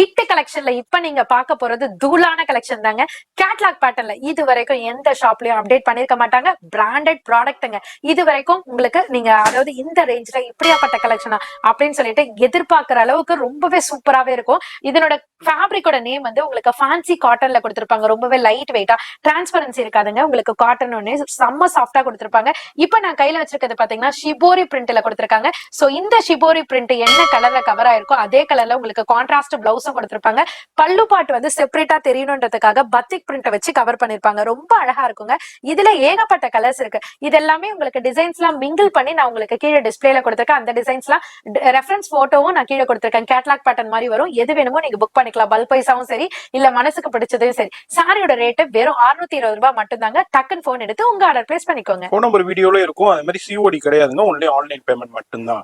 Hit கலெக்ஷன்ல இப்ப நீங்க பார்க்க போறது தூளான கலெக்ஷன் தாங்க. கேட்லாக் பேட்டர்ன்ல இது வரைக்கும் எந்த ஷாப்லயும் அப்டேட் பண்ணிருக்க மாட்டாங்க. பிராண்டட் ப்ராடக்ட்ங்க. இது வரைக்கும் உங்களுக்கு நீங்க அதாவது இந்த ரேஞ்ச்ல இப்படியாப்பட்ட கலெக்ஷனா அப்படின்னு சொல்லிட்டு எதிர்பார்க்கிற அளவுக்கு ரொம்பவே சூப்பராவே இருக்கும். இதனோட ஃபேப்ரிக்கோட நேம் வந்து உங்களுக்கு ஃபேன்சி காட்டன்ல கொடுத்திருப்பாங்க. ரொம்பவே லைட் வெயிட்டா, டிரான்ஸ்பரன்சி இருக்காதுங்க. உங்களுக்கு காட்டன் ஒண்ணே செம்ம சாஃப்டா கொடுத்திருப்பாங்க. இப்ப நான் கையில வச்சிருக்கிறது பாத்தீங்கன்னா ஷிபோரி பிரிண்ட்ல கொடுத்திருக்காங்க. சோ இந்த ஷிபோரி பிரிண்ட் என்ன கலர்ல கவர் ஆயிருக்கோ அதே கலர்ல உங்களுக்கு கான்ட்ராஸ்ட் பிளவுஸும் கொடுத்திருப்பாங்க. பல்லு பாட்டு வந்து செப்பரேட்டா தெரியணுன்றதுக்காக பத்திக் பிரிண்ட் வச்சு கவர் பண்ணிருப்பாங்க. ரொம்ப அழகா இருக்குங்க. இதுல ஏகப்பட்ட கலர்ஸ் இருக்கு. இது எல்லாமே உங்களுக்கு டிசைன்ஸ் எல்லாம் மிங்கிள் பண்ணி நான் உங்களுக்கு கீழே டிஸ்பிளேல கொடுத்திருக்கேன். அந்த டிசைன்ஸ் எல்லாம் ரெஃபரன்ஸ் போட்டோவும் நான் கீழே கொடுத்திருக்கேன். கேட்லாக் பேட்டர்ன் மாதிரி வரும். எது வேணுமோ நீங்க புக் பண்ணிக்கலாம். பல்க் பைசாவும் சரி, இல்ல மனசுக்கு பிடிச்சதும் சரி. சாரியோட ரேட் வெறும் 620 ரூபாய் மட்டும் தாங்க. டக்குன்னு போன் எடுத்து உங்க ஆர்டர் பிளேஸ் பண்ணிக்கோங்க. போன் நம்பர் வீடியோல இருக்கும். அதே மாதிரி சிஓடி கிடையாதுங்க. ஒன்லி ஆன்லைன் பேமெண்ட் மட்டும் தான்.